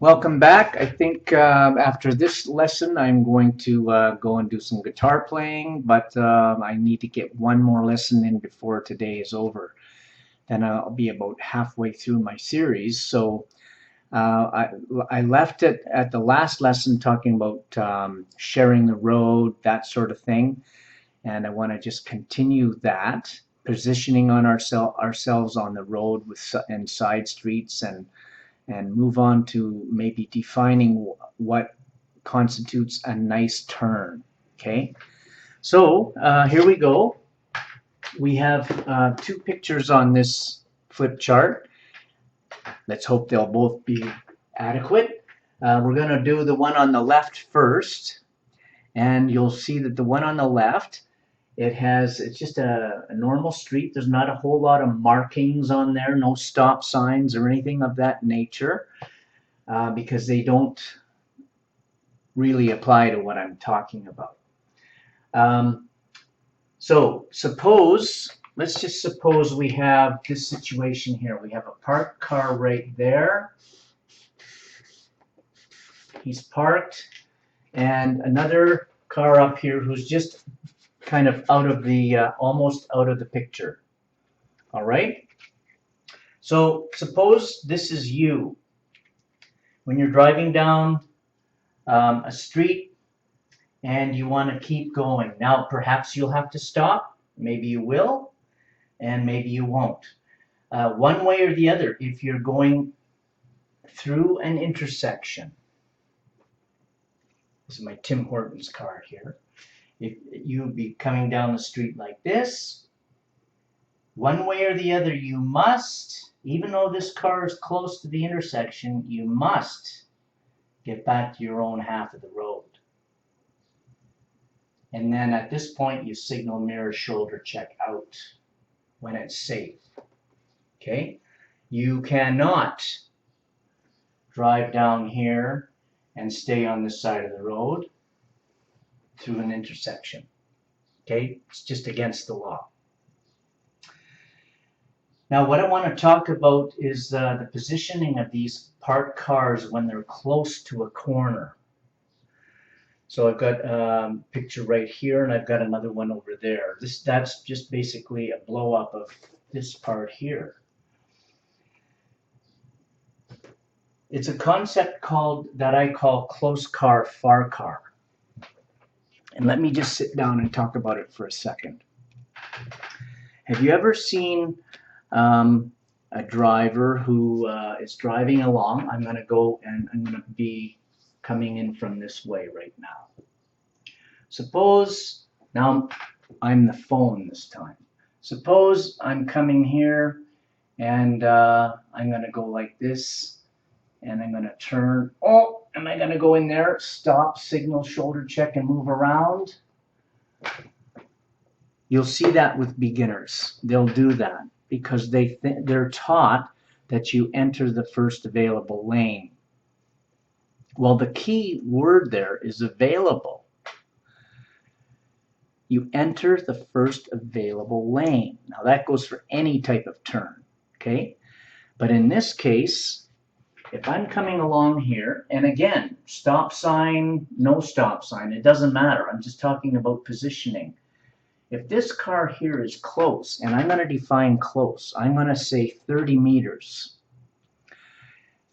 Welcome back. I think after this lesson, I'm going to go and do some guitar playing, but I need to get one more lesson in before today is over. Then I'll be about halfway through my series. So I left it at the last lesson talking about sharing the road, that sort of thing. And I want to just continue that, positioning on ourselves on the road and side streets and move on to maybe defining what constitutes a nice turn. Okay, so here we go. We have two pictures on this flip chart. Let's hope they'll both be adequate. We're going to do the one on the left first, and you'll see that the one on the left, it's just a normal street. There's not a whole lot of markings on there, no stop signs or anything of that nature, because they don't really apply to what I'm talking about. So let's just suppose we have this situation here. We have a parked car right there. He's parked, and another car up here who's just kind of almost out of the picture. All right? So suppose this is you. When you're driving down a street and you want to keep going. Now, perhaps you'll have to stop. Maybe you will, and maybe you won't. One way or the other, if you're going through an intersection, this is my Tim Hortons car here. If you'd be coming down the street like this, one way or the other, you must, even though this car is close to the intersection, you must get back to your own half of the road. And then at this point, you signal mirror shoulder check out when it's safe. Okay? You cannot drive down here and stay on this side of the road through an intersection. Okay? It's just against the law. Now, what I want to talk about is the positioning of these parked cars when they're close to a corner. So I've got a picture right here, and I've got another one over there. That's just basically a blow up of this part here. It's a concept that I call close car, far car. And let me just sit down and talk about it for a second. Have you ever seen a driver who is driving along? I'm going to go and I'm going to be coming in from this way right now. Suppose, now I'm the phone this time. Suppose I'm coming here and I'm going to go like this and I'm going to turn. Oh, am I going to go in there, stop, signal, shoulder check, and move around? You'll see that with beginners. They'll do that because they're taught that you enter the first available lane. Well, the key word there is available. You enter the first available lane. Now that goes for any type of turn, okay? But in this case, if I'm coming along here, and again, stop sign, no stop sign, it doesn't matter. I'm just talking about positioning. If this car here is close, and I'm going to define close, I'm going to say 30 meters.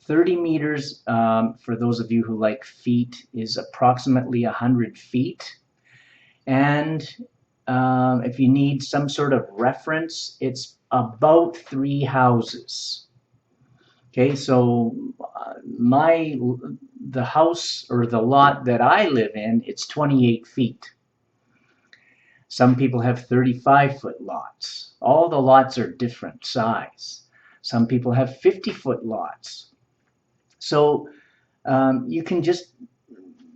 30 meters, for those of you who like feet, is approximately 100 feet. And if you need some sort of reference, it's about 3 houses. Okay, so the house or the lot that I live in, it's 28 feet. Some people have 35-foot lots. All the lots are different size. Some people have 50-foot lots. So you can just,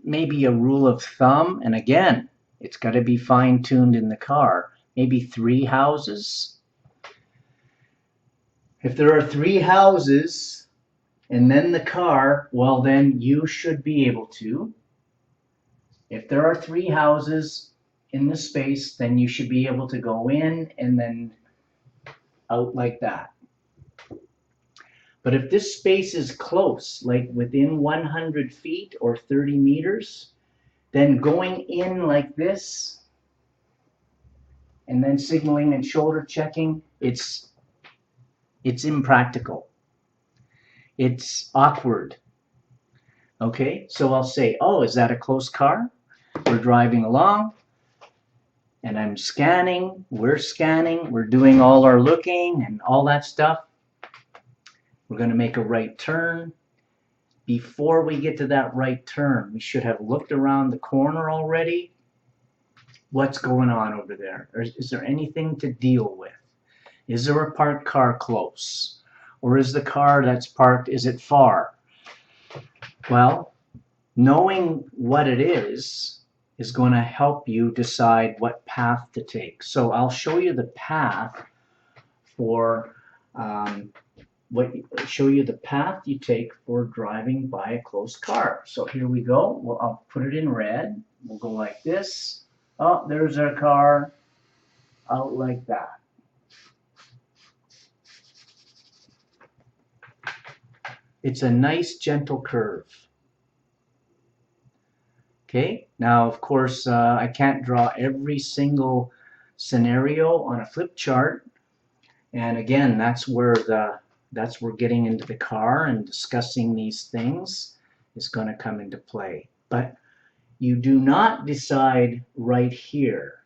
maybe a rule of thumb, and again, it's got to be fine-tuned in the car, maybe 3 houses. If there are 3 houses and then the car, well, then you should be able to. If there are 3 houses in the space, then you should be able to go in and then out like that. But if this space is close, like within 100 feet or 30 meters, then going in like this and then signaling and shoulder checking, it's impractical. It's awkward. Okay, so I'll say, oh, is that a close car? We're driving along and I'm scanning, we're doing all our looking and all that stuff. We're going to make a right turn. Before we get to that right turn, we should have looked around the corner already. What's going on over there? Is there anything to deal with? Is there a parked car close? Or is the car that's parked, is it far? Well, knowing what it is going to help you decide what path to take. So I'll show you the path for show you the path you take for driving by a closed car. So here we go. Well, I'll put it in red. We'll go like this. Oh, there's our car out like that. It's a nice gentle curve. Okay, now of course I can't draw every single scenario on a flip chart, and again that's where getting into the car and discussing these things is going to come into play. But you do not decide right here,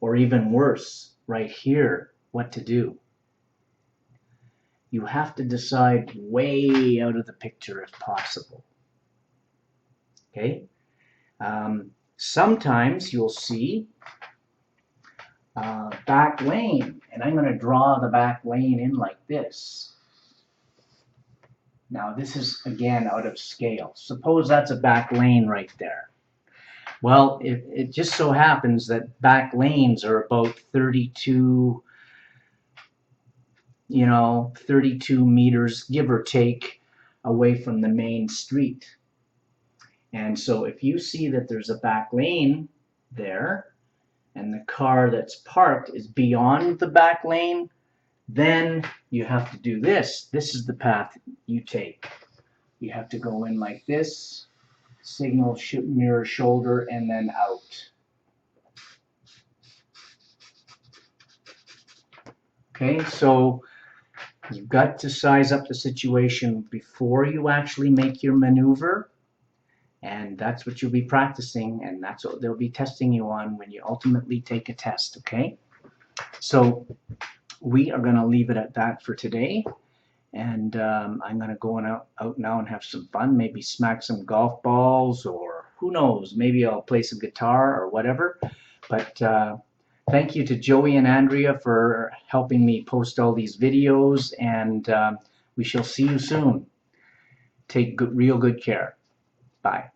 or even worse, right here, what to do. You have to decide way out of the picture if possible. Okay? Sometimes you'll see back lane, and I'm going to draw the back lane in like this. Now this is again out of scale. Suppose that's a back lane right there. Well, it just so happens that back lanes are about 32 meters, give or take, away from the main street. And so if you see that there's a back lane there and the car that's parked is beyond the back lane, then you have to do this. This is the path you take. You have to go in like this, signal, mirror, shoulder, and then out. Okay, so you've got to size up the situation before you actually make your maneuver. And that's what you'll be practicing, and that's what they'll be testing you on when you ultimately take a test, okay? So we are going to leave it at that for today. And I'm going to go out now and have some fun, maybe smack some golf balls, or who knows, maybe I'll play some guitar or whatever. But thank you to Joey and Andrea for helping me post all these videos, and we shall see you soon. Take real good care. Bye.